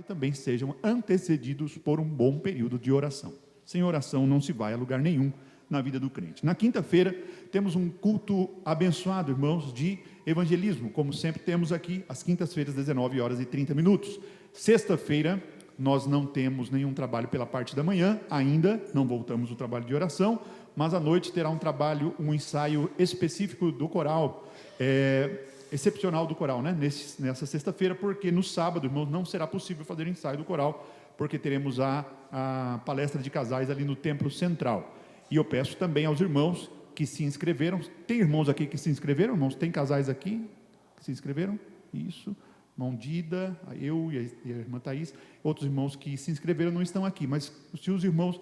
também sejam antecedidos por um bom período de oração. Sem oração não se vai a lugar nenhum na vida do crente. Na quinta-feira temos um culto abençoado, irmãos, de evangelismo, como sempre temos aqui, às quintas-feiras, 19h30. Sexta-feira, nós não temos nenhum trabalho pela parte da manhã, ainda não voltamos ao trabalho de oração, mas à noite terá um trabalho, um ensaio específico do coral, excepcional do coral, né? Nessa sexta-feira, porque no sábado, irmãos, não será possível fazer o ensaio do coral, porque teremos a palestra de casais ali no Templo Central. E eu peço também aos irmãos que se inscreveram, tem irmãos aqui que se inscreveram, irmãos? Tem casais aqui que se inscreveram? Isso, irmão Dida, eu e a irmã Thaís, outros irmãos que se inscreveram não estão aqui, mas se os irmãos,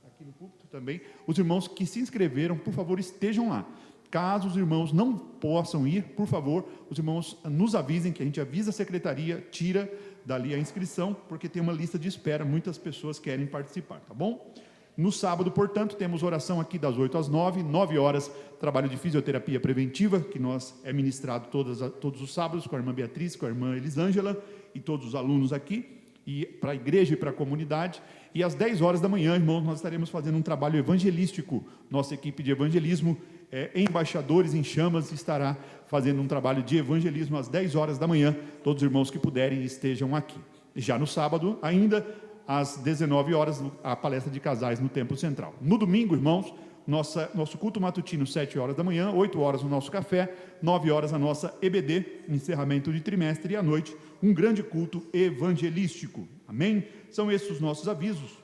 aqui no púlpito também, os irmãos que se inscreveram, por favor, estejam lá. Caso os irmãos não possam ir, por favor, os irmãos nos avisem, que a gente avisa a secretaria, tira dali a inscrição, porque tem uma lista de espera, muitas pessoas querem participar, tá bom? No sábado, portanto, temos oração aqui das 8 às 9, 9 horas, trabalho de fisioterapia preventiva, que é ministrado todos os sábados, com a irmã Beatriz, com a irmã Elisângela, e todos os alunos aqui, e para a igreja e para a comunidade. E às 10 horas da manhã, irmãos, nós estaremos fazendo um trabalho evangelístico. Nossa equipe de evangelismo, Embaixadores em Chamas, estará fazendo um trabalho de evangelismo às 10 horas da manhã. Todos os irmãos que puderem estejam aqui. Já no sábado, ainda, às 19 horas, a palestra de casais no Templo Central. No domingo, irmãos, nosso culto matutino, 7 horas da manhã, 8 horas o nosso café, 9 horas a nossa EBD, encerramento de trimestre, e à noite, um grande culto evangelístico. Amém? São esses os nossos avisos.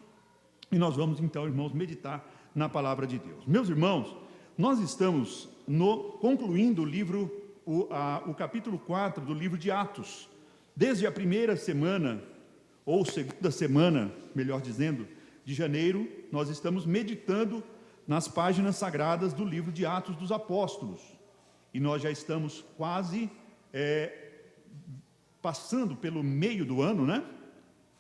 E nós vamos, então, irmãos, meditar na palavra de Deus. Meus irmãos, nós estamos concluindo o livro, o capítulo 4 do livro de Atos. Desde a primeira semana, ou segunda semana, melhor dizendo, de janeiro, nós estamos meditando nas páginas sagradas do livro de Atos dos Apóstolos. E nós já estamos quase passando pelo meio do ano, né?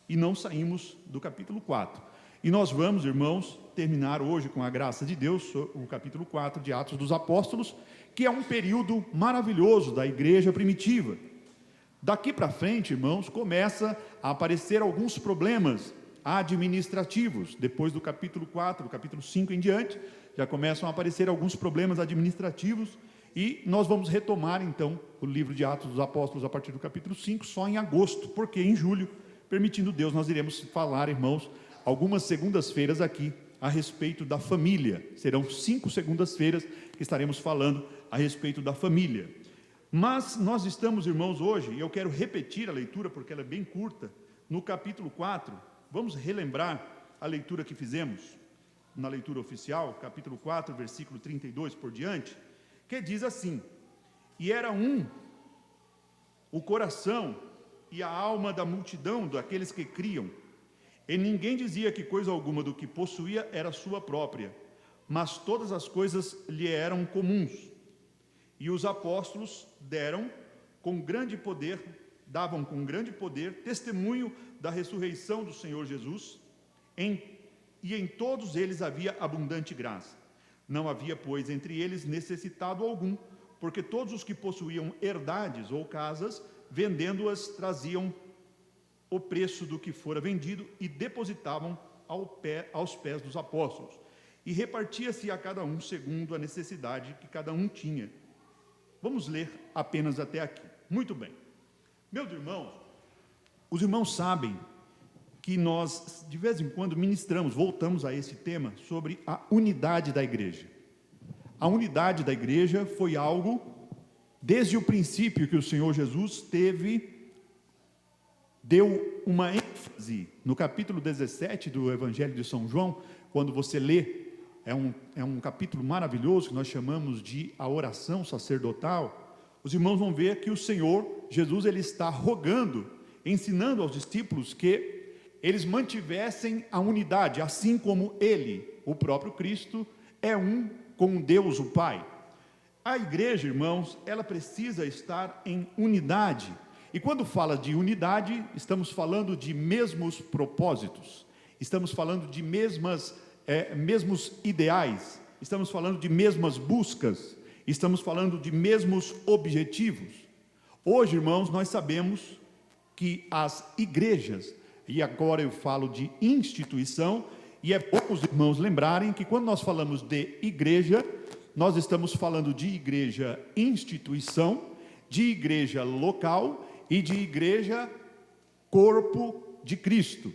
E não saímos do capítulo 4. E nós vamos, irmãos, terminar hoje, com a graça de Deus, o capítulo 4 de Atos dos Apóstolos, que é um período maravilhoso da igreja primitiva. Daqui para frente, irmãos, começa a aparecer alguns problemas administrativos. Depois do capítulo 4, do capítulo 5 em diante, já começam a aparecer alguns problemas administrativos, e nós vamos retomar, então, o livro de Atos dos Apóstolos a partir do capítulo 5, só em agosto, porque em julho, permitindo Deus, nós iremos falar, irmãos, algumas segundas-feiras aqui, a respeito da família. Serão 5 segundas-feiras que estaremos falando a respeito da família. Mas nós estamos, irmãos, hoje, e eu quero repetir a leitura, porque ela é bem curta, no capítulo 4, vamos relembrar a leitura que fizemos, na leitura oficial, capítulo 4, versículo 32 por diante, que diz assim: e era o coração e a alma da multidão daqueles que criam, e ninguém dizia que coisa alguma do que possuía era sua própria, mas todas as coisas lhe eram comuns. E os apóstolos davam com grande poder testemunho da ressurreição do Senhor Jesus, e em todos eles havia abundante graça. Não havia, pois, entre eles necessitado algum, porque todos os que possuíam herdades ou casas, vendendo-as, traziam o preço do que fora vendido e depositavam aos pés dos apóstolos. E repartia-se a cada um segundo a necessidade que cada um tinha. Vamos ler apenas até aqui. Muito bem. Meus irmãos, os irmãos sabem que nós, de vez em quando, voltamos a esse tema, sobre a unidade da igreja. A unidade da igreja foi algo, desde o princípio, que o Senhor Jesus deu uma ênfase. No capítulo 17 do Evangelho de São João, quando você lê, é um capítulo maravilhoso, que nós chamamos de a oração sacerdotal. Os irmãos vão ver que o Senhor Jesus, ele está rogando, ensinando aos discípulos que eles mantivessem a unidade, assim como ele, o próprio Cristo, é um com Deus o Pai. A igreja, irmãos, ela precisa estar em unidade. E quando fala de unidade, estamos falando de mesmos propósitos, estamos falando de mesmos ideais, estamos falando de mesmas buscas, estamos falando de mesmos objetivos. Hoje, irmãos, nós sabemos que as igrejas, e agora eu falo de instituição, e é bom os irmãos lembrarem que quando nós falamos de igreja, nós estamos falando de igreja instituição, de igreja local e de igreja corpo de Cristo.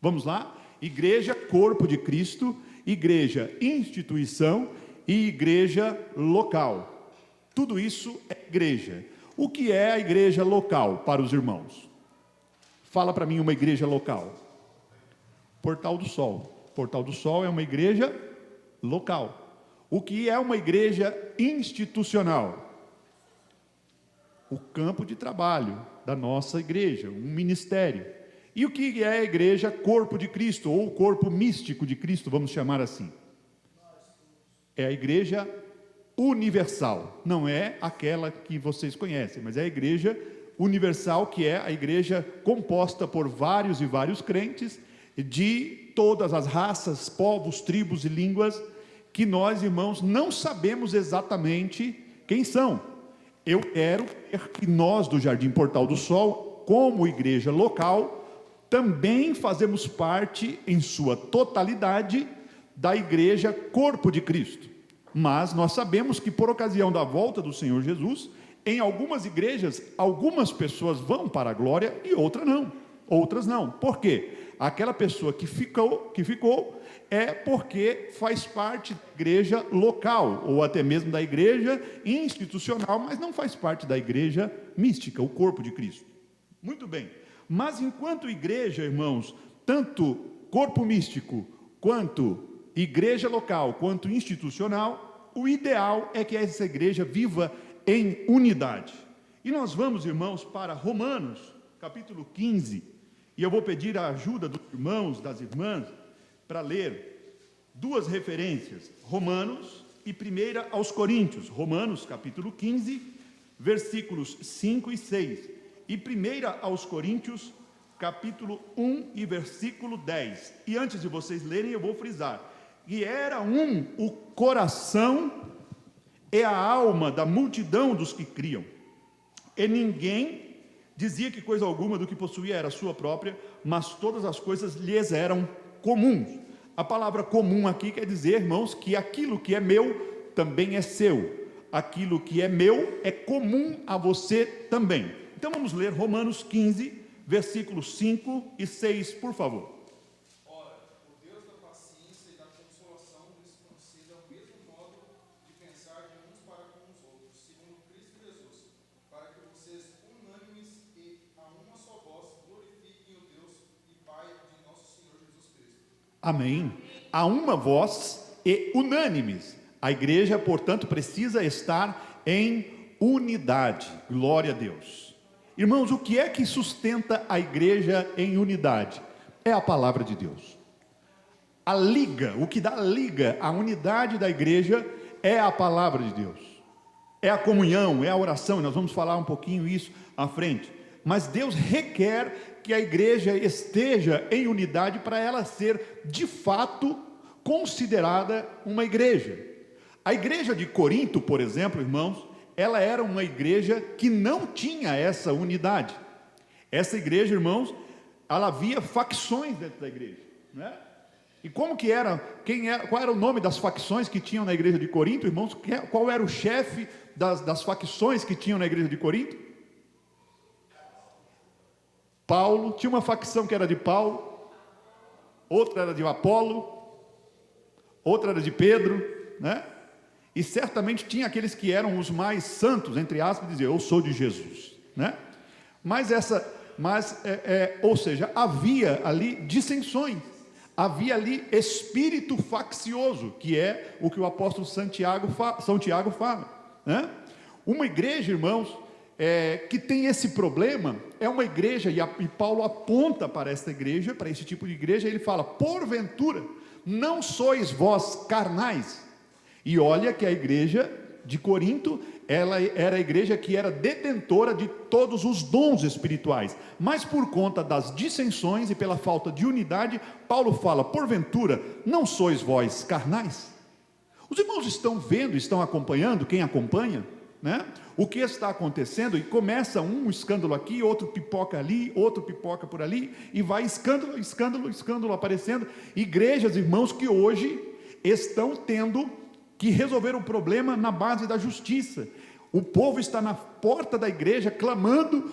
Vamos lá? Igreja corpo de Cristo, igreja instituição e igreja local. Tudo isso é igreja. O que é a igreja local para os irmãos? Fala para mim uma igreja local. Portal do Sol. Portal do Sol é uma igreja local. O que é uma igreja institucional? O campo de trabalho da nossa igreja, um ministério. E o que é a igreja corpo de Cristo, ou corpo místico de Cristo, vamos chamar assim? É a igreja universal, não é aquela que vocês conhecem, mas é a igreja universal, que é a igreja composta por vários e vários crentes, de todas as raças, povos, tribos e línguas, que nós, irmãos, não sabemos exatamente quem são. Eu quero que nós do Jardim Portal do Sol, como igreja local, também fazemos parte, em sua totalidade, da igreja corpo de Cristo. Mas nós sabemos que por ocasião da volta do Senhor Jesus, em algumas igrejas, algumas pessoas vão para a glória e outras não. Por quê? Aquela pessoa que ficou é porque faz parte da igreja local, ou até mesmo da igreja institucional, mas não faz parte da igreja mística, o corpo de Cristo. Muito bem. Mas enquanto igreja, irmãos, tanto corpo místico, quanto igreja local, quanto institucional, o ideal é que essa igreja viva em unidade. E nós vamos, irmãos, para Romanos, capítulo 15, e eu vou pedir a ajuda dos irmãos, das irmãs, para ler duas referências, Romanos e 1 aos Coríntios. Romanos, capítulo 15, versículos 5 e 6. E 1 aos Coríntios, capítulo 1 e versículo 10. E antes de vocês lerem, eu vou frisar. E era o coração e a alma da multidão dos que criam. E ninguém dizia que coisa alguma do que possuía era sua própria, mas todas as coisas lhes eram comuns. A palavra comum aqui quer dizer, irmãos, que aquilo que é meu também é seu. Aquilo que é meu é comum a você também. Então vamos ler Romanos 15, versículos 5 e 6, por favor. Ora, o Deus da paciência e da consolação lhes conceda o mesmo modo de pensar de uns para com os outros, segundo Cristo Jesus, para que vocês, unânimes e a uma só voz, glorifiquem o Deus e Pai de nosso Senhor Jesus Cristo. Amém. A uma voz e unânimes. A igreja, portanto, precisa estar em unidade. Glória a Deus. Irmãos, o que é que sustenta a igreja em unidade? É a palavra de Deus. A liga, o que dá liga à unidade da igreja é a palavra de Deus. É a comunhão, é a oração, e nós vamos falar um pouquinho isso à frente. Mas Deus requer que a igreja esteja em unidade para ela ser, de fato, considerada uma igreja. A igreja de Corinto, por exemplo, irmãos, ela era uma igreja que não tinha essa unidade. Essa igreja, irmãos, ela havia facções dentro da igreja, né? E como que era, qual era o nome das facções que tinham na igreja de Corinto, irmãos? Qual era o chefe das facções que tinham na igreja de Corinto? Paulo. Tinha uma facção que era de Paulo, outra era de Apolo, outra era de Pedro, né? E certamente tinha aqueles que eram os mais santos, entre aspas, dizer, eu sou de Jesus, né? Ou seja, havia ali dissensões, havia ali espírito faccioso, que é o que o apóstolo São Tiago fala, né? Uma igreja, irmãos, que tem esse problema, é uma igreja, e Paulo aponta para esta igreja, para esse tipo de igreja, ele fala, porventura, não sois vós carnais. E olha que a igreja de Corinto, ela era a igreja que era detentora de todos os dons espirituais, mas por conta das dissensões e pela falta de unidade, Paulo fala, porventura, não sois vós carnais? Os irmãos estão vendo, estão acompanhando, quem acompanha? né? O que está acontecendo, e começa um escândalo aqui, outro pipoca ali, outro pipoca por ali, e vai escândalo, escândalo, escândalo aparecendo. Igrejas, irmãos, que hoje estão tendo que resolver o problema na base da justiça. O povo está na porta da igreja clamando,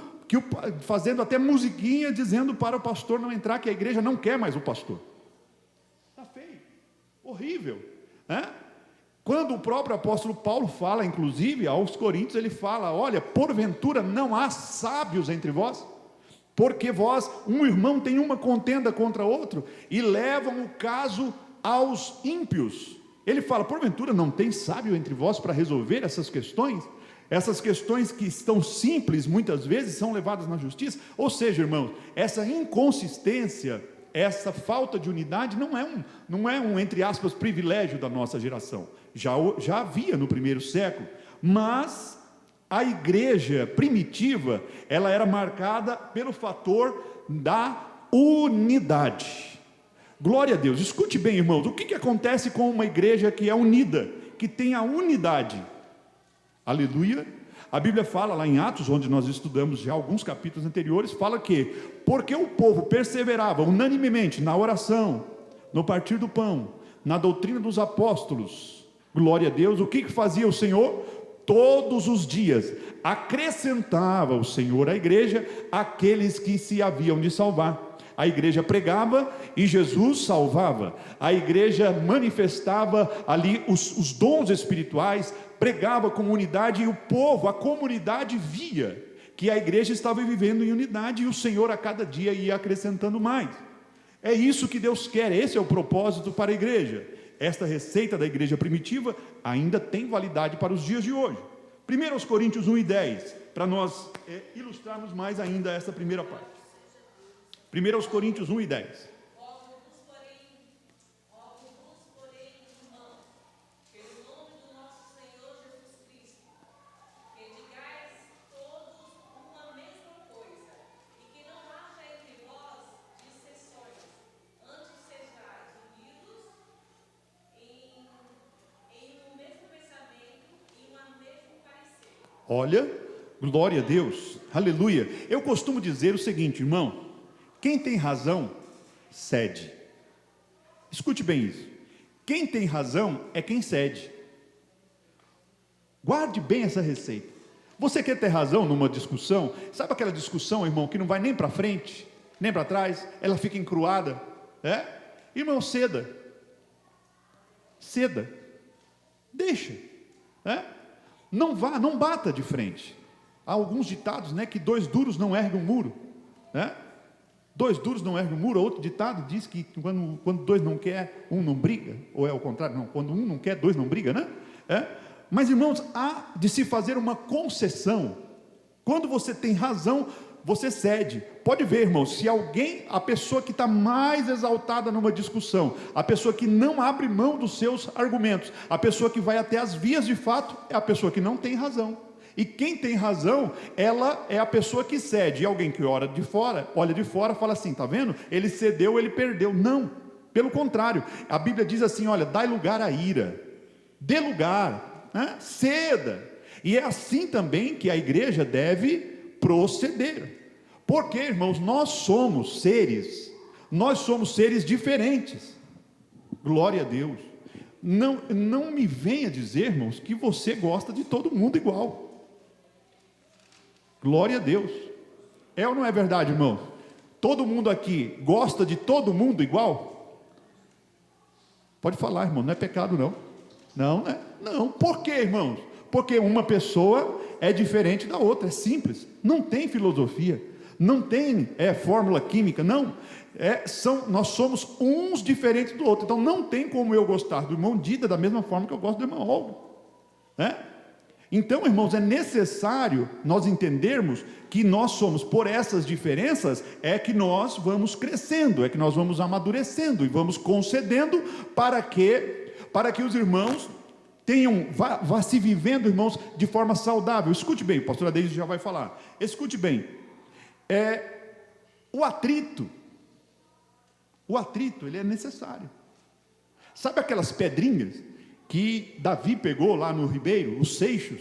fazendo até musiquinha, dizendo para o pastor não entrar, que a igreja não quer mais o pastor. Está feio, horrível, né? Quando o próprio apóstolo Paulo fala, inclusive, aos Coríntios, ele fala: olha, porventura não há sábios entre vós? Porque vós, um irmão tem uma contenda contra outro, e levam o caso aos ímpios. Ele fala: porventura não tem sábio entre vós para resolver essas questões? Essas questões que estão simples, muitas vezes, são levadas na justiça. Ou seja, irmãos, essa inconsistência, essa falta de unidade não é um, entre aspas, privilégio da nossa geração. Já havia no primeiro século, mas a igreja primitiva, ela era marcada pelo fator da unidade. Glória a Deus. Escute bem, irmãos, o que acontece com uma igreja que é unida, que tem a unidade? Aleluia. A Bíblia fala lá em Atos, onde nós estudamos já alguns capítulos anteriores, fala que, porque o povo perseverava unanimemente na oração, no partir do pão, na doutrina dos apóstolos, glória a Deus, o que fazia o Senhor? Todos os dias, acrescentava o Senhor à igreja aqueles que se haviam de salvar. A igreja pregava e Jesus salvava. A igreja manifestava ali os dons espirituais, pregava com unidade, e o povo, a comunidade via que a igreja estava vivendo em unidade, e o Senhor a cada dia ia acrescentando mais. É isso que Deus quer, esse é o propósito para a igreja. Esta receita da igreja primitiva ainda tem validade para os dias de hoje. 1 Coríntios 1:10, para nós ilustrarmos mais ainda essa primeira parte. 1 Coríntios 1:10. Olha, glória a Deus, aleluia. Eu costumo dizer o seguinte, irmão: quem tem razão, cede. Escute bem isso. Quem tem razão é quem cede. Guarde bem essa receita. Você quer ter razão numa discussão? Sabe aquela discussão, irmão, que não vai nem para frente, nem para trás, ela fica encruada? Irmão, ceda. Ceda. Deixa. Não bata de frente. Há alguns ditados, né, que 2 duros não erguem um muro. 2 duros não erguem um muro. Outro ditado diz que quando 2 não quer, um não briga. Ou é o contrário? Não, quando um não quer, 2 não briga, né? Mas, irmãos, há de se fazer uma concessão. Quando você tem razão, você cede. Pode ver, irmãos, se a pessoa que está mais exaltada numa discussão, a pessoa que não abre mão dos seus argumentos, a pessoa que vai até as vias de fato, é a pessoa que não tem razão. E quem tem razão, ela é a pessoa que cede. E alguém que olha de fora, fala assim: está vendo? Ele cedeu, ele perdeu. Não, pelo contrário, a Bíblia diz assim: olha, dai lugar à ira, dê lugar, ceda. E é assim também que a igreja deve proceder. Porque, irmãos, nós somos seres diferentes. Glória a Deus. Não me venha dizer, irmãos, que você gosta de todo mundo igual. Glória a Deus. É ou não é verdade, irmão? Todo mundo aqui gosta de todo mundo igual? Pode falar, irmão, não é pecado não. Não, né? Não. Por quê, irmãos? Porque uma pessoa é diferente da outra, é simples. Não tem filosofia, não tem fórmula química, não. Nós somos uns diferentes do outro. Então não tem como eu gostar do irmão Dida da mesma forma que eu gosto do irmão Olga. Então, irmãos, é necessário nós entendermos que nós somos, por essas diferenças, é que nós vamos crescendo, é que nós vamos amadurecendo e vamos concedendo para que os irmãos vá se vivendo, irmãos, de forma saudável. Escute bem, o pastor Adeildo já vai falar. Escute bem. O atrito, ele é necessário. Sabe aquelas pedrinhas que Davi pegou lá no ribeiro, os seixos,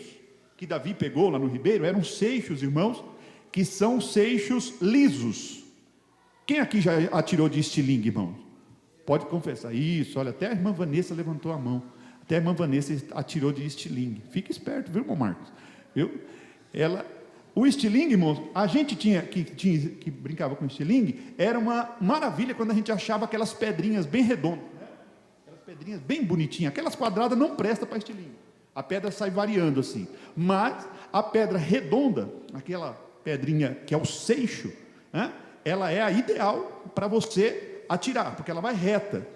que Davi pegou lá no ribeiro eram seixos, irmãos, que são seixos lisos. Quem aqui já atirou de estilingue, irmão? Pode confessar. Isso, olha, até a irmã Vanessa levantou a mão. Até a irmã Vanessa atirou de estilingue. Fica esperto, viu, irmão Marcos? Viu? O estilingue, irmãos, a gente que brincava com estilingue, era uma maravilha quando a gente achava aquelas pedrinhas bem redondas, né? Aquelas pedrinhas bem bonitinhas. Aquelas quadradas não prestam para estilingue. A pedra sai variando assim. Mas a pedra redonda, aquela pedrinha que é o seixo, né? Ela é a ideal para você atirar, porque ela vai reta,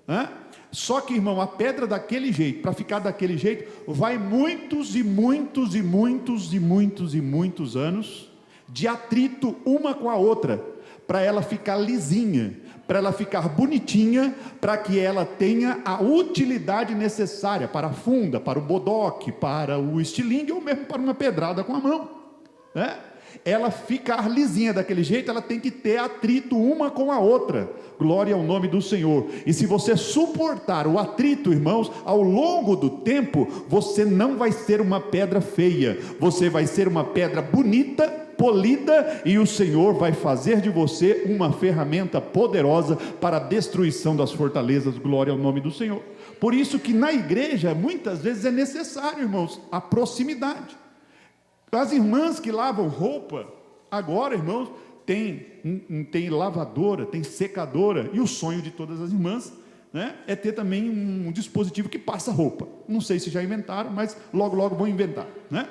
né? Só que, irmão, a pedra daquele jeito, para ficar daquele jeito, vai muitos e muitos e muitos e muitos e muitos anos de atrito uma com a outra, para ela ficar lisinha, para ela ficar bonitinha, para que ela tenha a utilidade necessária para a funda, para o bodoque, para o estilingue, ou mesmo para uma pedrada com a mão, né? Ela ficar lisinha daquele jeito, ela tem que ter atrito uma com a outra. Glória ao nome do Senhor. E se você suportar o atrito, irmãos, ao longo do tempo, você não vai ser uma pedra feia, você vai ser uma pedra bonita, polida, e o Senhor vai fazer de você uma ferramenta poderosa para a destruição das fortalezas. Glória ao nome do Senhor. Por isso que na igreja, muitas vezes é necessário, irmãos, a proximidade. As irmãs que lavam roupa, agora, irmãos, tem lavadora, tem secadora, e o sonho de todas as irmãs, né, é ter também um dispositivo que passa roupa. Não sei se já inventaram, mas logo vão inventar, né?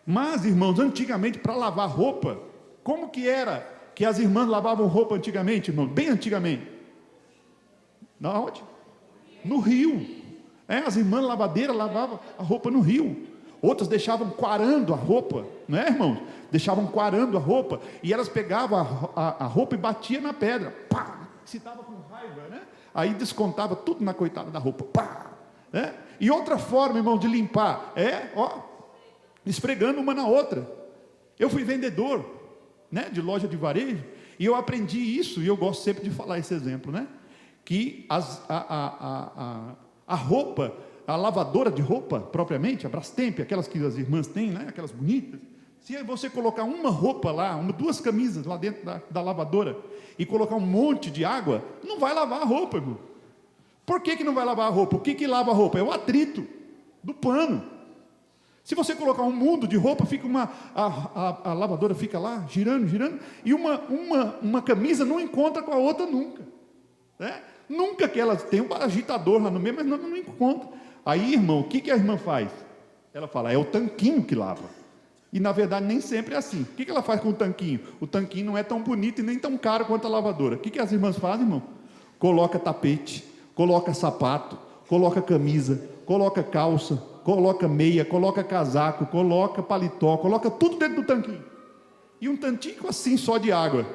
Mas, irmãos, antigamente, para lavar roupa, como que era que as irmãs lavavam roupa antigamente, irmãos? Bem antigamente. Na onde? No rio. As irmãs lavadeiras lavavam a roupa no rio. Outras deixavam quarando a roupa, não é, irmãos? Deixavam quarando a roupa, e elas pegavam a roupa e batiam na pedra, pá, se estava com raiva, né? Aí descontava tudo na coitada da roupa, pá, né? E outra forma, irmão, de limpar, esfregando uma na outra. Eu fui vendedor, né, de loja de varejo, e eu aprendi isso, e eu gosto sempre de falar esse exemplo, né? Que a roupa, a lavadora de roupa, propriamente, a Brastemp, aquelas que as irmãs têm, né? Aquelas bonitas, se você colocar uma roupa lá, duas camisas lá dentro da lavadora, e colocar um monte de água, não vai lavar a roupa, irmão. Por que não vai lavar a roupa? O que lava a roupa? É o atrito do pano. Se você colocar um mundo de roupa, fica a lavadora fica lá, girando, e uma camisa não encontra com a outra nunca, né? Nunca que elas têm um agitador lá no meio, mas não encontra. Aí, irmão, o que a irmã faz? Ela fala, é o tanquinho que lava. E na verdade nem sempre é assim. O que ela faz com o tanquinho? O tanquinho não é tão bonito e nem tão caro quanto a lavadora. O que as irmãs fazem, irmão? Coloca tapete, coloca sapato, coloca camisa, coloca calça, coloca meia, coloca casaco, coloca paletó, coloca tudo dentro do tanquinho. E um tantinho assim só de água,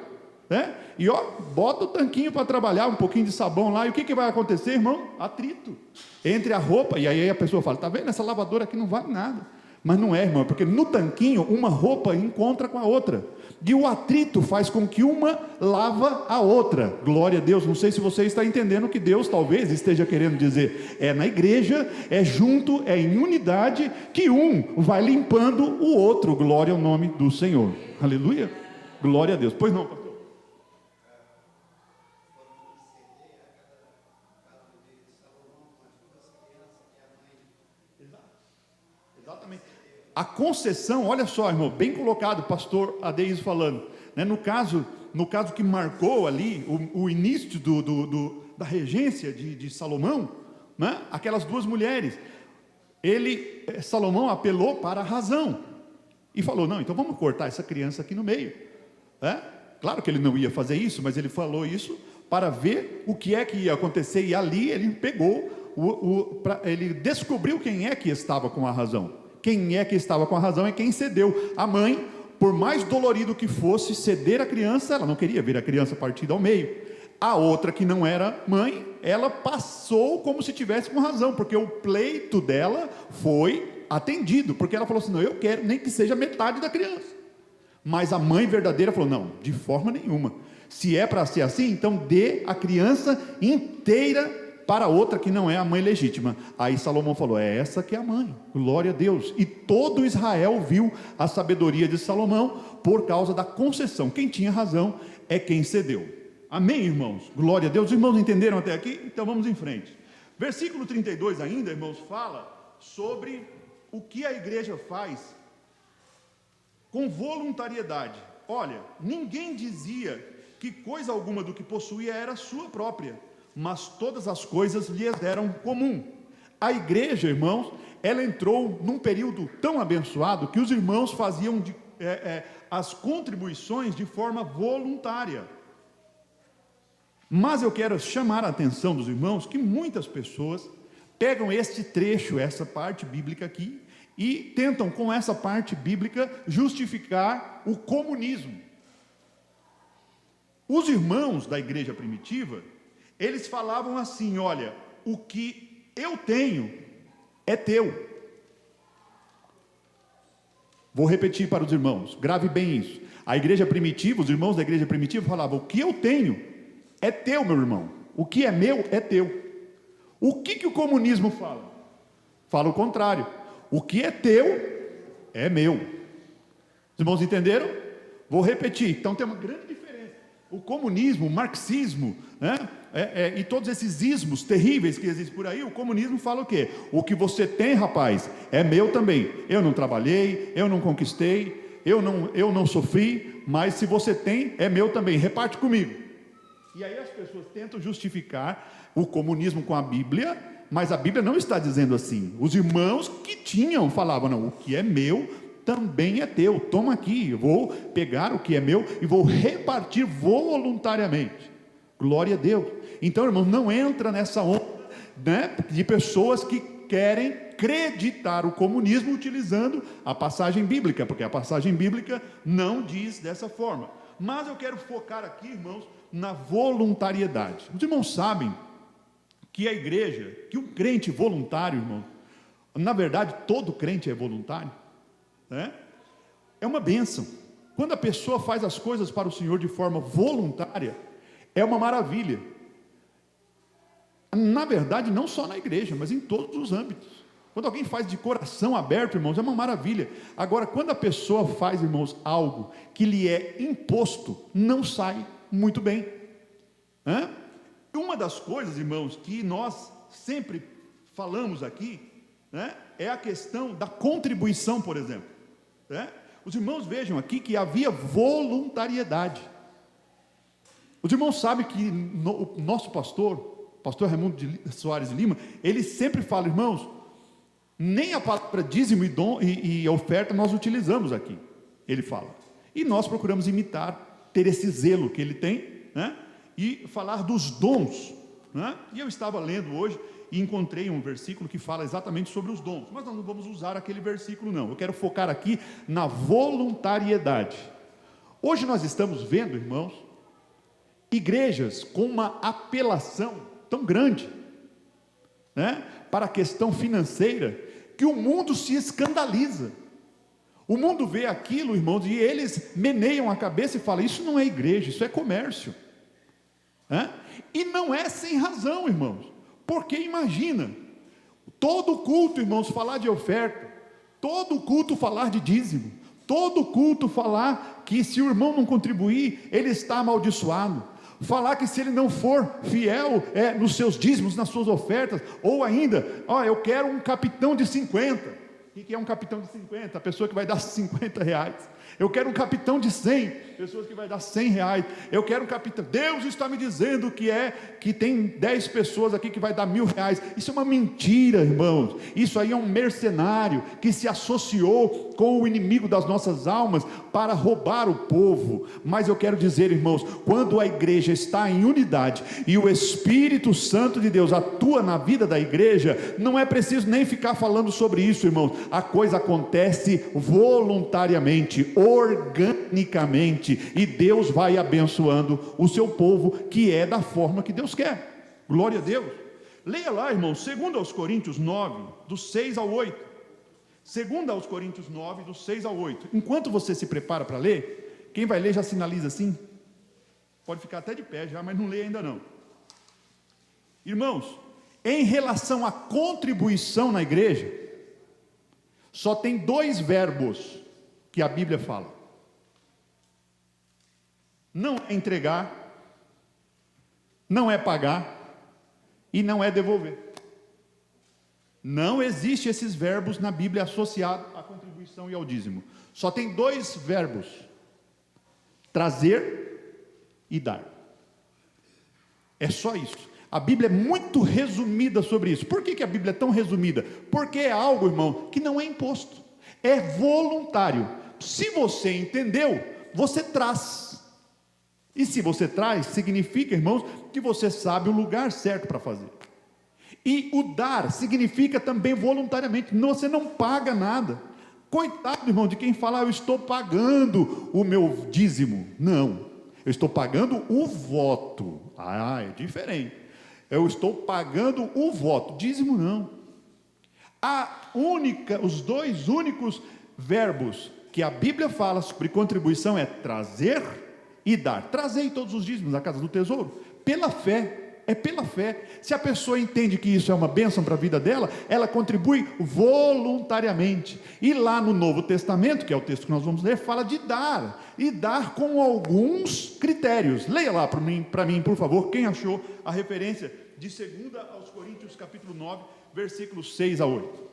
né? E bota o tanquinho para trabalhar, um pouquinho de sabão lá, e o que vai acontecer, irmão? Atrito entre a roupa. E aí a pessoa fala, está vendo, essa lavadora aqui não vale nada. Mas não é, irmão, porque no tanquinho uma roupa encontra com a outra, e o atrito faz com que uma lava a outra. Glória a Deus. Não sei se você está entendendo o que Deus talvez esteja querendo dizer. É na igreja, é junto, é em unidade, que um vai limpando o outro. Glória ao nome do Senhor. Aleluia. Glória a Deus. Pois não, pastor? Exatamente. A concessão, olha só, irmão, bem colocado, pastor Adeilson falando, né? No caso que marcou ali o início da regência de Salomão, né? Aquelas duas mulheres, Salomão apelou para a razão e falou, não, então vamos cortar essa criança aqui no meio, né? Claro que ele não ia fazer isso, mas ele falou isso para ver o que é que ia acontecer, e ali ele pegou ele descobriu quem é que estava com a razão. Quem é que estava com a razão é quem cedeu. A mãe, por mais dolorido que fosse ceder a criança, ela não queria ver a criança partida ao meio. A outra, que não era mãe, ela passou como se tivesse com razão, porque o pleito dela foi atendido, porque ela falou assim, não, eu quero nem que seja metade da criança. Mas a mãe verdadeira falou, não, de forma nenhuma. Se é para ser assim, então dê a criança inteira para outra que não é a mãe legítima. Aí Salomão falou: é essa que é a mãe, glória a Deus. E todo Israel viu a sabedoria de Salomão por causa da concessão. Quem tinha razão é quem cedeu. Amém, irmãos? Glória a Deus. Os irmãos entenderam até aqui? Então vamos em frente. Versículo 32 ainda, irmãos, fala sobre o que a igreja faz com voluntariedade. Olha, ninguém dizia que coisa alguma do que possuía era sua própria, mas todas as coisas lhes eram comum. A igreja, irmãos, ela entrou num período tão abençoado que os irmãos faziam as contribuições de forma voluntária. Mas eu quero chamar a atenção dos irmãos que muitas pessoas pegam este trecho, essa parte bíblica aqui, e tentam com essa parte bíblica justificar o comunismo. Os irmãos da igreja primitiva, eles falavam assim: olha, o que eu tenho é teu. Vou repetir para os irmãos, grave bem isso. A igreja primitiva, os irmãos da igreja primitiva falavam: o que eu tenho é teu, meu irmão. O que é meu é teu. O que o comunismo fala? Fala o contrário. O que é teu é meu. Os irmãos entenderam? Vou repetir. Então tem uma grande diferença. O comunismo, o marxismo, né? E todos esses ismos terríveis que existem por aí, o comunismo fala o quê? O que você tem, rapaz, é meu também. Eu não trabalhei, eu não conquistei, eu não sofri, mas se você tem, é meu também. Reparte comigo. E aí as pessoas tentam justificar o comunismo com a Bíblia, mas a Bíblia não está dizendo assim. Os irmãos que tinham falavam: não, o que é meu também é teu. Toma aqui, eu vou pegar o que é meu e vou repartir voluntariamente. Glória a Deus. Então, irmãos, não entra nessa onda, né, de pessoas que querem acreditar o comunismo utilizando a passagem bíblica, porque a passagem bíblica não diz dessa forma. Mas eu quero focar aqui, irmãos, na voluntariedade. Os irmãos sabem que a igreja, que o crente voluntário, irmão, na verdade todo crente é voluntário, né? É uma bênção. Quando a pessoa faz as coisas para o Senhor de forma voluntária, é uma maravilha. Na verdade, não só na igreja, mas em todos os âmbitos. Quando alguém faz de coração aberto, irmãos, é uma maravilha. Agora, quando a pessoa faz, irmãos, algo que lhe é imposto, não sai muito bem. Uma das coisas, irmãos, que nós sempre falamos aqui, né, é a questão da contribuição, por exemplo. Né? Os irmãos vejam aqui que havia voluntariedade. Os irmãos sabem que o nosso pastor Raimundo de Soares de Lima, ele sempre fala: irmãos, nem a palavra dízimo e dom e oferta nós utilizamos aqui, ele fala. E nós procuramos imitar, ter esse zelo que ele tem, né? E falar dos dons, né? E eu estava lendo hoje e encontrei um versículo que fala exatamente sobre os dons, mas nós não vamos usar aquele versículo não. Eu quero focar aqui na voluntariedade. Hoje nós estamos vendo, irmãos, igrejas com uma apelação tão grande, né, para a questão financeira, que o mundo se escandaliza. O mundo vê aquilo, irmãos, e eles meneiam a cabeça e falam: isso não é igreja, isso é comércio. E não é sem razão, irmãos, porque imagina, todo culto, irmãos, falar de oferta, todo culto falar de dízimo, todo culto falar que se o irmão não contribuir, ele está amaldiçoado, falar que se ele não for fiel nos seus dízimos, nas suas ofertas, ou ainda, eu quero um capitão de 50. O que é um capitão de 50? A pessoa que vai dar 50 reais. Eu quero um capitão de 100, pessoas que vai dar 100 reais. Eu quero um capitão. Deus está me dizendo que tem 10 pessoas aqui que vai dar 1.000 reais. Isso é uma mentira, irmãos. Isso aí é um mercenário que se associou com o inimigo das nossas almas para roubar o povo. Mas eu quero dizer, irmãos, quando a igreja está em unidade e o Espírito Santo de Deus atua na vida da igreja, não é preciso nem ficar falando sobre isso, irmãos. A coisa acontece voluntariamente, organicamente, e Deus vai abençoando o seu povo, que é da forma que Deus quer. Glória a Deus. Leia lá, irmãos, 2 Coríntios 9, do 6 ao 8. 2 Coríntios 9, do 6 ao 8. Enquanto você se prepara para ler, quem vai ler já sinaliza assim. Pode ficar até de pé já, mas não lê ainda não. Irmãos, Em relação à contribuição na igreja, só tem 2 verbos que a Bíblia fala: não é entregar, não é pagar e não é devolver. Não existe esses verbos na Bíblia associados à contribuição e ao dízimo. Só tem 2 verbos: trazer e dar. É só isso. A Bíblia é muito resumida sobre isso. Por que a Bíblia é tão resumida? Porque é algo, irmão, que não é imposto, é voluntário. Se você entendeu, você traz. E se você traz, significa, irmãos, que você sabe o lugar certo para fazer. E o dar significa também voluntariamente, você não paga nada. Coitado, irmão, de quem fala: eu estou pagando o meu dízimo. Não, eu estou pagando o voto. É diferente. Eu estou pagando o voto, dízimo não. Os 2 únicos verbos que a Bíblia fala sobre contribuição é trazer e dar. Trazei todos os dízimos da casa do tesouro, pela fé. É pela fé. Se a pessoa entende que isso é uma bênção para a vida dela, ela contribui voluntariamente. E lá no Novo Testamento, que é o texto que nós vamos ler, fala de dar, e dar com alguns critérios. Leia lá para mim, por favor, quem achou a referência de 2 aos Coríntios, capítulo 9, versículos 6 a 8.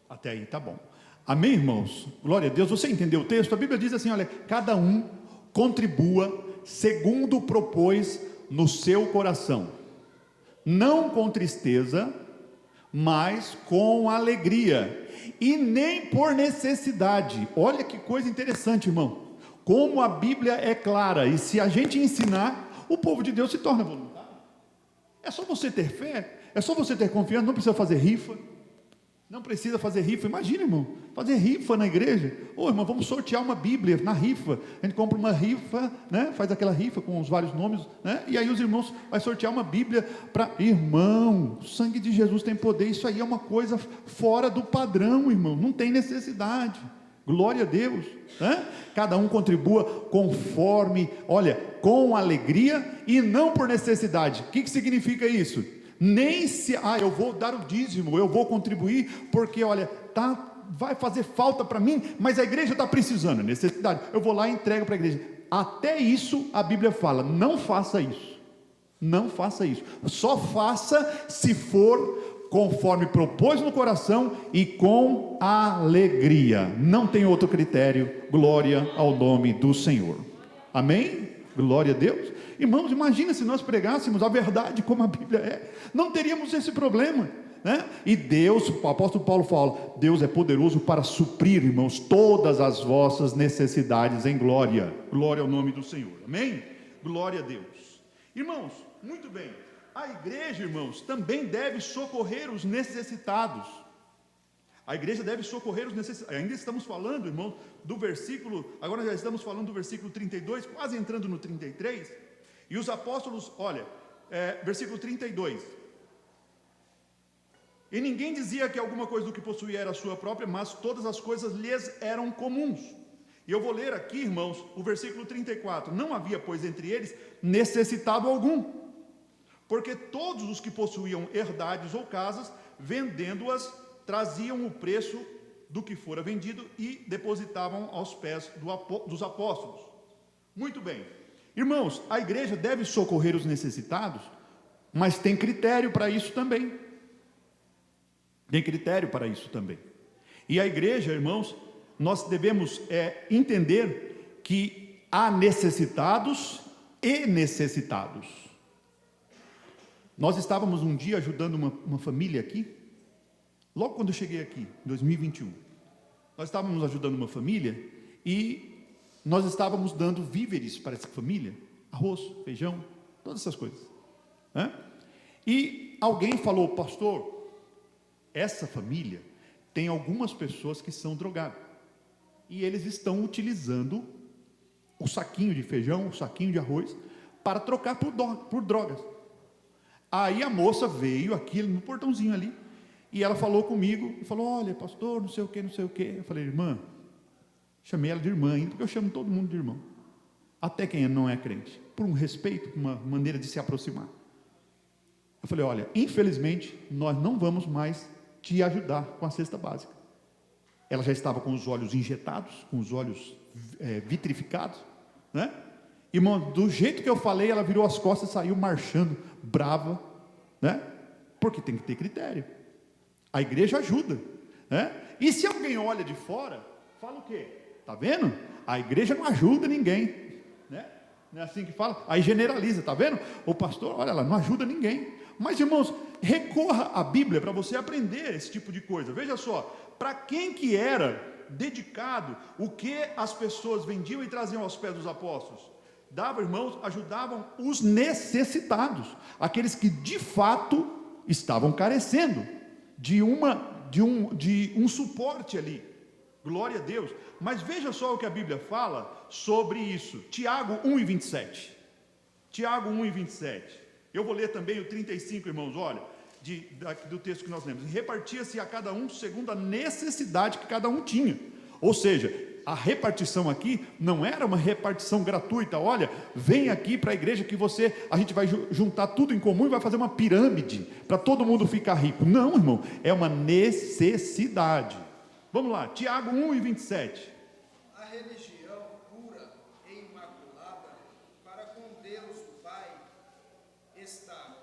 Até aí tá bom. Amém, irmãos? Glória a Deus. Você entendeu o texto? A Bíblia diz assim: olha, cada um contribua segundo propôs no seu coração, não com tristeza, mas com alegria, e nem por necessidade. Olha que coisa interessante, irmão. Como a Bíblia é clara, e se a gente ensinar, o povo de Deus se torna voluntário. É só você ter fé, é só você ter confiança, não precisa fazer rifa. Não precisa fazer rifa. Imagina, irmão, fazer rifa na igreja. Irmão, vamos sortear uma Bíblia na rifa. A gente compra uma rifa, né? Faz aquela rifa com os vários nomes, né? E aí os irmãos vão sortear uma Bíblia para... Irmão, o sangue de Jesus tem poder. Isso aí é uma coisa fora do padrão, irmão. Não tem necessidade. Glória a Deus, né? Cada um contribua conforme, olha, com alegria e não por necessidade. O que significa isso? Nem se, eu vou dar o dízimo, eu vou contribuir, porque olha, vai fazer falta para mim, mas a igreja está precisando, necessidade, eu vou lá e entrego para a igreja. Até isso a Bíblia fala: não faça isso, não faça isso, só faça se for conforme propôs no coração e com alegria, não tem outro critério. Glória ao nome do Senhor, amém? Glória a Deus. Irmãos, imagina se nós pregássemos a verdade como a Bíblia é, não teríamos esse problema, né? E Deus, o apóstolo Paulo fala: Deus é poderoso para suprir, irmãos, todas as vossas necessidades em glória. Glória ao nome do Senhor, amém? Glória a Deus. Irmãos, muito bem, a igreja, irmãos, também deve socorrer os necessitados. A igreja deve socorrer os necessitados. Ainda estamos falando, irmão, do versículo, agora já estamos falando do versículo 32, quase entrando no 33, e os apóstolos, olha, versículo 32, e ninguém dizia que alguma coisa do que possuía era sua própria, mas todas as coisas lhes eram comuns. E eu vou ler aqui, irmãos, o versículo 34, não havia, pois, entre eles necessitado algum, porque todos os que possuíam herdades ou casas, vendendo-as, traziam o preço do que fora vendido e depositavam aos pés dos apóstolos. Muito bem, irmãos, a igreja deve socorrer os necessitados Mas tem critério para isso também. Tem critério para isso também. E a igreja, irmãos, nós devemos entender que há necessitados e necessitados. Nós estávamos um dia ajudando uma família aqui, logo quando eu cheguei aqui, em 2021. Nós estávamos ajudando uma família e nós estávamos dando víveres para essa família, arroz, feijão, todas essas coisas, né? E alguém falou: pastor, essa família tem algumas pessoas que são drogadas, e eles estão utilizando o saquinho de feijão, o saquinho de arroz, para trocar por drogas. Aí a moça veio aqui no portãozinho ali, e ela falou comigo, e falou: olha, pastor, não sei o que, não sei o que. Eu falei: irmã, chamei ela de irmã ainda, porque eu chamo todo mundo de irmão, até quem não é crente, por um respeito, uma maneira de se aproximar. Eu falei: olha, infelizmente, nós não vamos mais te ajudar com a cesta básica. Ela já estava com os olhos injetados, com os olhos vitrificados, né? Irmão, do jeito que eu falei, ela virou as costas e saiu marchando, brava, né? Porque tem que ter critério. A igreja ajuda, né? E se alguém olha de fora, fala o quê? Tá vendo? A igreja não ajuda ninguém, né? Não é assim que fala? Aí generaliza, tá vendo? O pastor, olha lá, não ajuda ninguém. Mas, irmãos, recorra à Bíblia para você aprender esse tipo de coisa. Veja só, para quem que era dedicado o que as pessoas vendiam e traziam aos pés dos apóstolos? Davam, irmãos, ajudavam os necessitados, aqueles que de fato estavam carecendo de um suporte ali. Glória a Deus. Mas veja só o que a Bíblia fala sobre isso. Tiago 1:27. Tiago 1:27. Eu vou ler também o 35, irmãos, olha, do texto que nós lemos. Repartia-se a cada um segundo a necessidade que cada um tinha. Ou seja, a repartição aqui não era uma repartição gratuita. Olha, vem aqui para a igreja que a gente vai juntar tudo em comum e vai fazer uma pirâmide para todo mundo ficar rico. Não, irmão, é uma necessidade. Vamos lá, Tiago 1:27. A religião pura e imaculada para com Deus o Pai está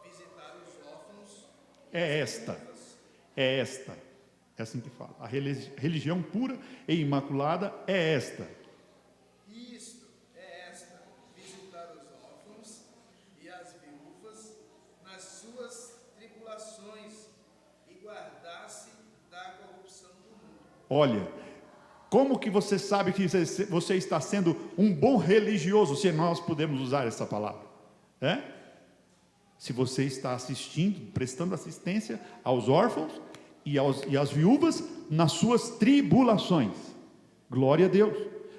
visitar os órfãos. É assim que fala. A religião pura e imaculada é esta. Isto é esta: visitar os órfãos e as viúvas nas suas tribulações e guardar-se da corrupção do mundo. Olha, como que você sabe que você está sendo um bom religioso, se nós podemos usar essa palavra? Se você está assistindo, prestando assistência aos órfãos e às viúvas nas suas tribulações. Glória a Deus.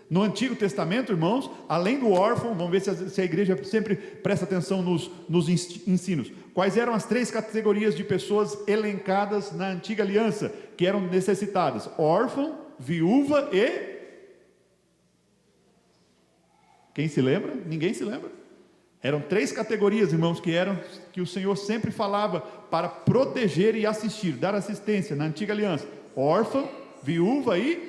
No Antigo Testamento, irmãos, além do órfão, vamos ver se a igreja sempre presta atenção nos ensinos. Quais eram as 3 categorias de pessoas elencadas na Antiga Aliança, que eram necessitadas? Órfão, viúva e... Quem se lembra? Ninguém se lembra? Eram 3 categorias, irmãos, que o Senhor sempre falava para proteger e assistir, dar assistência na Antiga Aliança: órfã, viúva e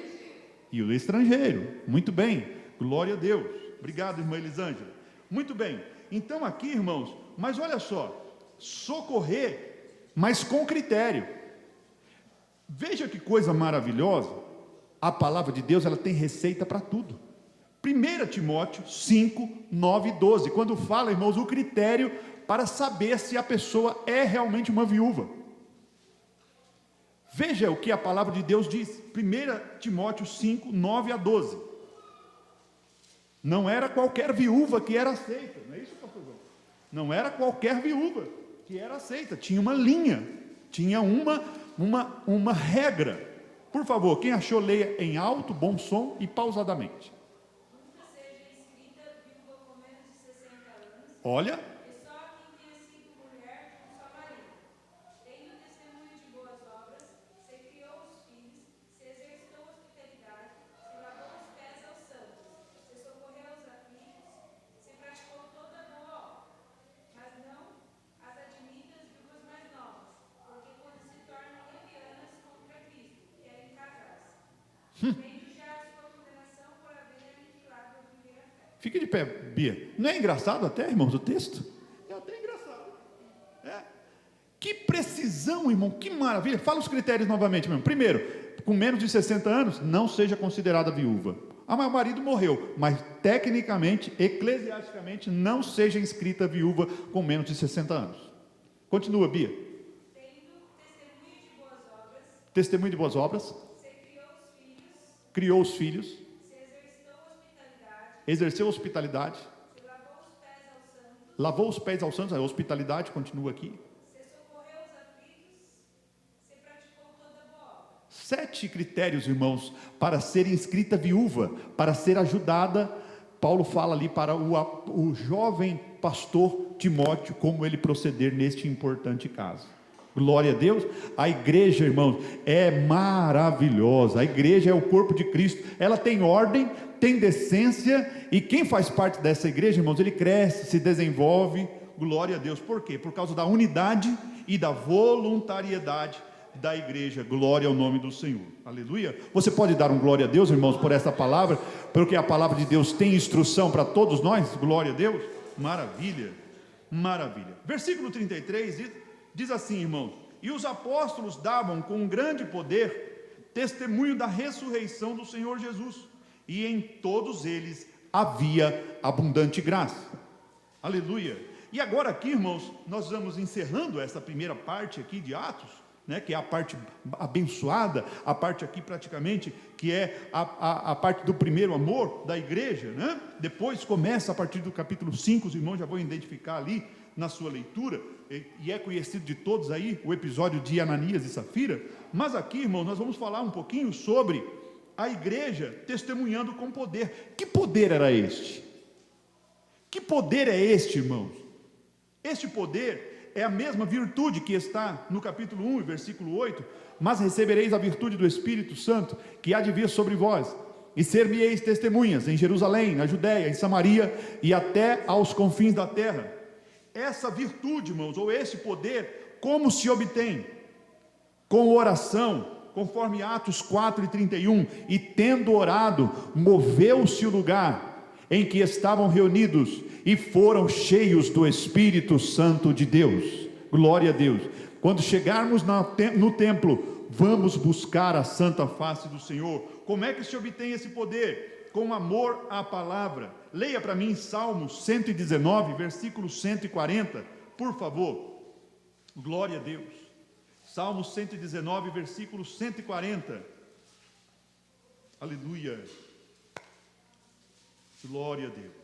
o estrangeiro. Muito bem, glória a Deus. Obrigado, irmã Elisângela. Muito bem, então aqui, irmãos, mas olha só, socorrer, mas com critério. Veja que coisa maravilhosa. A palavra de Deus, ela tem receita para tudo. 1 Timóteo 5, 9 e 12, quando fala, irmãos, o critério para saber se a pessoa é realmente uma viúva. Veja o que a palavra de Deus diz. 1 Timóteo 5, 9 a 12. Não era qualquer viúva que era aceita, não é isso, pastor João? Não era qualquer viúva que era aceita, tinha uma linha, tinha uma regra. Por favor, quem achou, leia em alto, bom som e pausadamente. Olha, e só quem tenha sido mulher de um só marido, tendo testemunho de boas obras, se criou os filhos, se exercitou hospitalidade, se lavou os pés aos santos, se socorreu aos aflitos, se praticou toda boa obra. Mas não as admitas viúvas mais novas, porque quando se tornam levianas contra Cristo, querem casar-se. Vendo já a sua condenação por haver aniquilado a primeira fé. fique de pé, Bia. Não é engraçado até, irmãos, o texto? É até engraçado. Que precisão, irmão, que maravilha. Fala os critérios novamente, meu irmão. Primeiro, com menos de 60 anos, não seja considerada viúva. Ah, mas o marido morreu, mas tecnicamente, eclesiasticamente, não seja inscrita viúva com menos de 60 anos. Continua, Bia. Tendo testemunho de boas obras, Testemunho de boas obras, você criou os filhos, se exercitou a hospitalidade, exerceu hospitalidade, se lavou os pés aos santos, lavou os pés aos santos, a hospitalidade continua aqui. se socorreu os aflitos, se praticou toda boa obra. 7 critérios, irmãos, para ser inscrita viúva, para ser ajudada. Paulo fala ali para o jovem pastor Timóteo como ele proceder neste importante caso. Glória a Deus. A igreja, irmãos, é maravilhosa. A igreja é o corpo de Cristo. Ela tem ordem, tem decência, e quem faz parte dessa igreja, irmãos, ele cresce, se desenvolve. Glória a Deus. Por quê? Por causa da unidade e da voluntariedade da igreja. Glória ao nome do Senhor. Aleluia. Você pode dar um glória a Deus, irmãos, por essa palavra, porque a palavra de Deus tem instrução para todos nós. Glória a Deus. Maravilha. Maravilha. Versículo 33 diz assim, irmãos: e os apóstolos davam com grande poder testemunho da ressurreição do Senhor Jesus, e em todos eles havia abundante graça. Aleluia. E agora aqui, irmãos, nós vamos encerrando essa primeira parte aqui de Atos, né, que é a parte abençoada, a parte aqui praticamente, que é a parte do primeiro amor da igreja, né? Depois começa a partir do capítulo 5, os irmãos já vão identificar ali na sua leitura, e é conhecido de todos aí, o episódio de Ananias e Safira. Mas aqui, irmãos, nós vamos falar um pouquinho sobre a igreja testemunhando com poder. Que poder era este? Que poder é este, irmãos? Este poder é a mesma virtude que está no capítulo 1, versículo 8: mas recebereis a virtude do Espírito Santo, que há de vir sobre vós, e ser-me-eis testemunhas em Jerusalém, na Judéia, em Samaria e até aos confins da terra. Essa virtude, irmãos, ou esse poder, como se obtém? Com oração, conforme Atos 4:31, e tendo orado, moveu-se o lugar em que estavam reunidos, e foram cheios do Espírito Santo de Deus. Glória a Deus. Quando chegarmos no templo, vamos buscar a santa face do Senhor. Como é que se obtém esse poder? Com amor à palavra. Leia para mim Salmos 119, versículo 140, por favor. Glória a Deus. Salmos 119, versículo 140. Aleluia. Glória a Deus.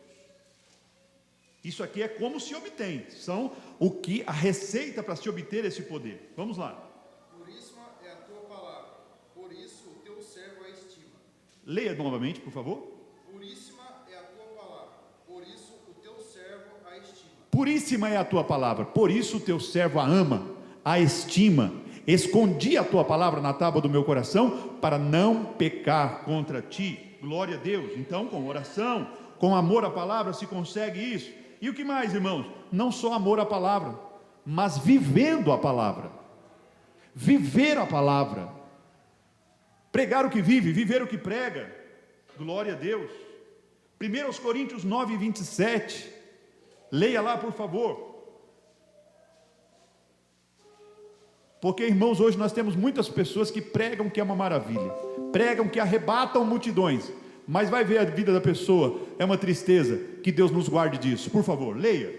Isso aqui é como se obtém, são a receita para se obter esse poder. Vamos lá. Puríssima é a tua palavra, por isso o teu servo a estima. Leia novamente, por favor. Puríssima é a tua palavra, por isso o teu servo a estima. Puríssima é a tua palavra, por isso o teu servo a ama, a estima. Escondi a tua palavra na tábua do meu coração, para não pecar contra ti. Glória a Deus. Então, com oração, com amor à palavra, se consegue isso. E o que mais, irmãos? Não só amor à palavra, mas vivendo a palavra. Viver a palavra. Pregar o que vive, viver o que prega. Glória a Deus. 1 Coríntios 9, 27. Leia lá, por favor. Porque, irmãos, hoje nós temos muitas pessoas que pregam que é uma maravilha, pregam que arrebatam multidões, mas vai ver a vida da pessoa, é uma tristeza. Que Deus nos guarde disso. Por favor, leia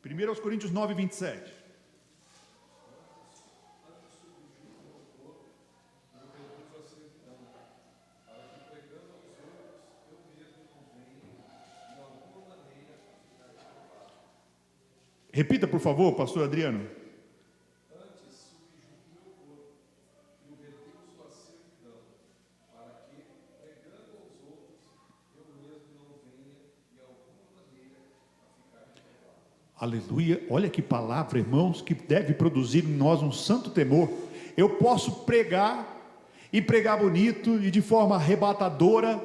1 Coríntios 9, 27. Repita, por favor, pastor Adriano. Aleluia. Olha que palavra, irmãos, que deve produzir em nós um santo temor. Eu posso pregar, e pregar bonito, e de forma arrebatadora,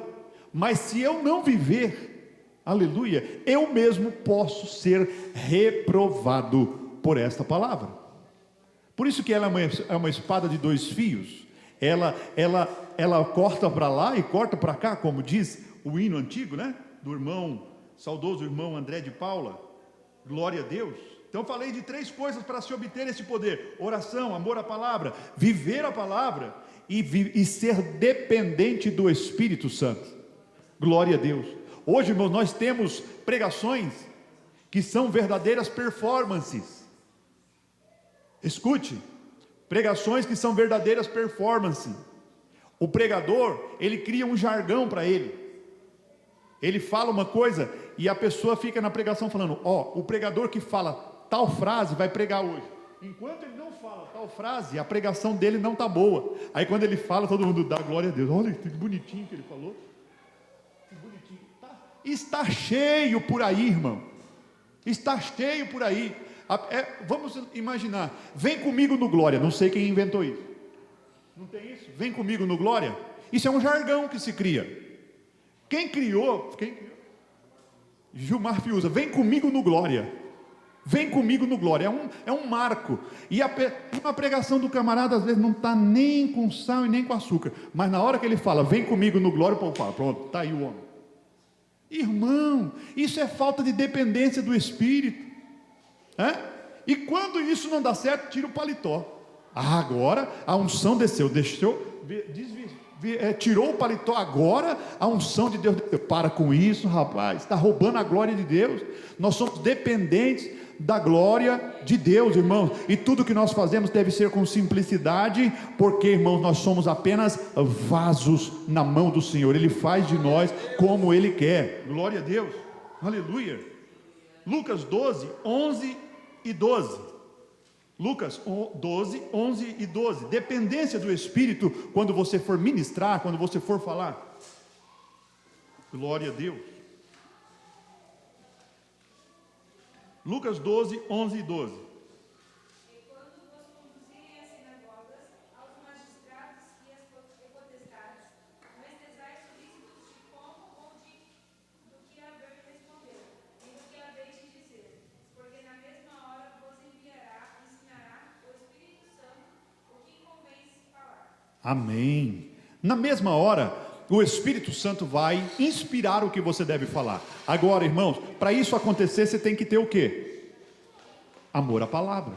mas se eu não viver, aleluia, eu mesmo posso ser reprovado por esta palavra. Por isso que ela é uma espada de dois fios. Ela corta para lá e corta para cá, como diz o hino antigo, né? Do saudoso irmão André de Paula. Glória a Deus. Então eu falei de 3 coisas para se obter esse poder: oração, amor à palavra, viver a palavra e ser dependente do Espírito Santo. Glória a Deus. Hoje, irmãos, nós temos pregações que são verdadeiras performances. Escute, pregações que são verdadeiras performances. O pregador, ele cria um jargão para ele. Ele fala uma coisa e a pessoa fica na pregação falando: o pregador que fala tal frase vai pregar hoje. Enquanto ele não fala tal frase, a pregação dele não está boa. Aí quando ele fala, todo mundo dá glória a Deus. Olha que bonitinho que ele falou. Que bonitinho. Está cheio por aí, irmão. Está cheio por aí. Vamos imaginar. Vem comigo no glória. Não sei quem inventou isso. Não tem isso? Vem comigo no glória. Isso é um jargão que se cria. Quem criou? Gilmar Fiuza. Vem comigo no glória. Vem comigo no glória. É um marco. E uma pregação do camarada às vezes não está nem com sal e nem com açúcar. Mas na hora que ele fala, vem comigo no glória, o povo fala: pronto, está aí o homem. Irmão, isso é falta de dependência do Espírito. E quando isso não dá certo, tira o paletó. Agora a unção desceu, tirou o paletó, agora a unção de Deus desceu. Para com isso, rapaz, está roubando a glória de Deus. Nós somos dependentes da glória de Deus, irmãos, e tudo que nós fazemos deve ser com simplicidade, porque, irmãos, nós somos apenas vasos na mão do Senhor. Ele faz de nós como Ele quer. Glória a Deus, aleluia. Lucas 12, 11 e 12. Lucas 12, 11 e 12. Dependência do Espírito quando você for ministrar, quando você for falar. Glória a Deus. Lucas 12, 11 e 12. E quando vos conduzirem às sinagogas, aos magistrados e às potestades, não estejais solícitos de como ou do que haver de responder, nem do que haver de dizer, porque na mesma hora vos ensinará o Espírito Santo o que convém se falar. Amém. Na mesma hora, o Espírito Santo vai inspirar o que você deve falar. Agora, irmãos, para isso acontecer, você tem que ter o quê? Amor à palavra.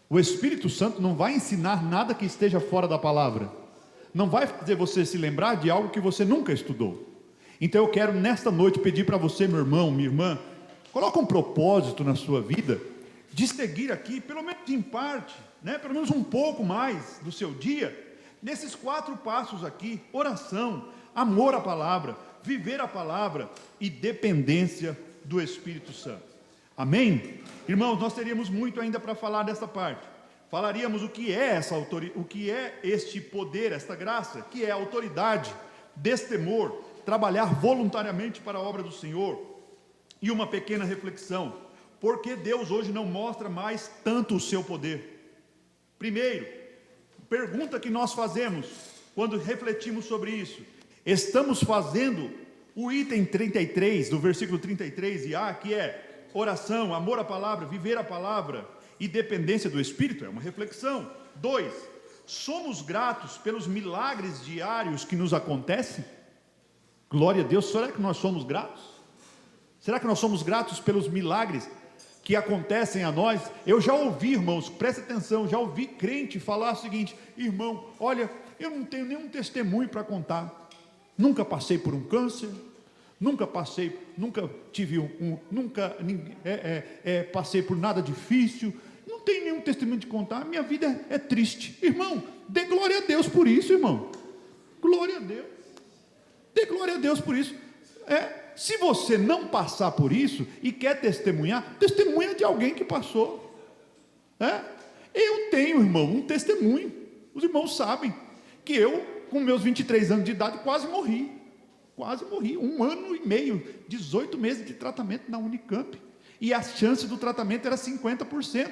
O Espírito Santo não vai ensinar nada que esteja fora da palavra. Não vai fazer você se lembrar de algo que você nunca estudou. Então eu quero nesta noite pedir para você, meu irmão, minha irmã, coloca um propósito na sua vida de seguir aqui, pelo menos em parte, pelo menos um pouco mais do seu dia, nesses 4 passos aqui: oração, amor à palavra, viver a palavra e dependência do Espírito Santo. Amém? Irmãos, nós teríamos muito ainda para falar dessa parte. Falaríamos o que é essa autoridade, o que é este poder, esta graça, que é a autoridade, destemor, trabalhar voluntariamente para a obra do Senhor. E uma pequena reflexão: por que Deus hoje não mostra mais tanto o seu poder? Primeiro, pergunta que nós fazemos quando refletimos sobre isso: estamos fazendo o item 33 do versículo 33a, que é oração, amor à palavra, viver a palavra e dependência do Espírito? É uma reflexão. 2, somos gratos pelos milagres diários que nos acontecem? Glória a Deus. Será que nós somos gratos? Será que nós somos gratos pelos milagres que acontecem a nós? Eu já ouvi, irmãos, preste atenção, já ouvi crente falar o seguinte: irmão, olha, eu não tenho nenhum testemunho para contar, nunca passei por um câncer, nunca tive passei por nada difícil, não tenho nenhum testemunho de contar, minha vida é triste. Irmão, dê glória a Deus por isso, irmão. Glória a Deus. Dê glória a Deus por isso. Se você não passar por isso e quer testemunhar, testemunha de alguém que passou. Eu tenho, irmão, um testemunho. Os irmãos sabem que eu, com meus 23 anos de idade, quase morri. 1 ano e meio, 18 meses de tratamento na Unicamp, e a chance do tratamento era 50%.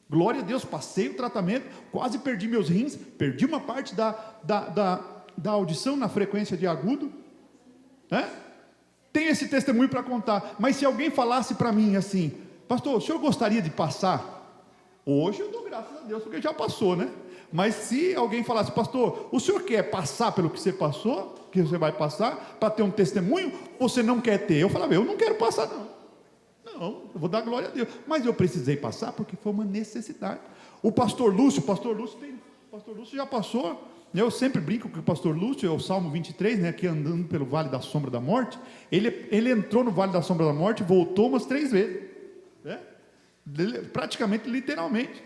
Glória a Deus, passei o tratamento, quase perdi meus rins, perdi uma parte da audição na frequência de agudo. Tenho esse testemunho para contar. Mas se alguém falasse para mim assim: pastor, o senhor gostaria de passar? Hoje eu dou graças a Deus, porque já passou, Mas se alguém falasse: pastor, o senhor quer passar pelo que você passou, que você vai passar, para ter um testemunho, ou você não quer ter? Eu falava: eu não quero passar, não. Não, eu vou dar glória a Deus. Mas eu precisei passar porque foi uma necessidade. O pastor Lúcio já passou. Eu sempre brinco com o pastor Lúcio, é o Salmo 23, né, aqui andando pelo Vale da Sombra da Morte. Ele entrou no Vale da Sombra da Morte e voltou umas 3 vezes. Né? Praticamente, literalmente.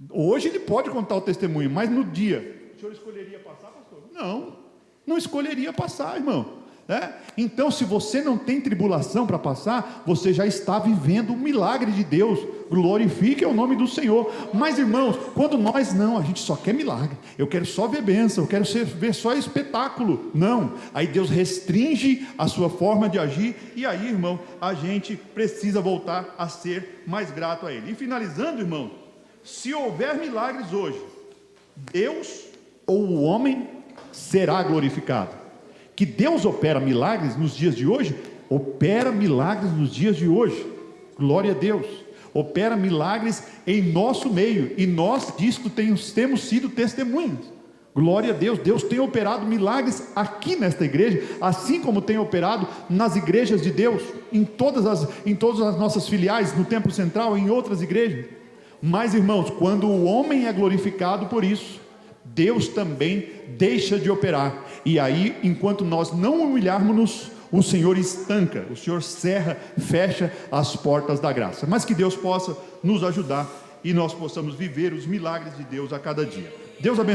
Hoje ele pode contar o testemunho, mas no dia, o senhor escolheria passar, pastor? Não escolheria passar, irmão. Então, se você não tem tribulação para passar, você já está vivendo o milagre de Deus. Glorifique o nome do Senhor. Mas, irmãos, quando nós não, a gente só quer milagre. Eu quero só ver bênção, eu quero ver só espetáculo. Não, aí Deus restringe a sua forma de agir. E aí, irmão, a gente precisa voltar a ser mais grato a Ele. E finalizando, irmão, se houver milagres hoje, Deus ou o homem será glorificado. Que Deus opera milagres nos dias de hoje, opera milagres nos dias de hoje, glória a Deus, opera milagres em nosso meio, e nós disto temos sido testemunhas, glória a Deus. Deus tem operado milagres aqui nesta igreja, assim como tem operado nas igrejas de Deus, em todas as nossas filiais, no Templo Central, em outras igrejas. Mas, irmãos, quando o homem é glorificado por isso, Deus também deixa de operar, e aí, enquanto nós não humilharmos-nos, o Senhor estanca, o Senhor fecha as portas da graça. Mas que Deus possa nos ajudar, e nós possamos viver os milagres de Deus a cada dia. Deus abençoe.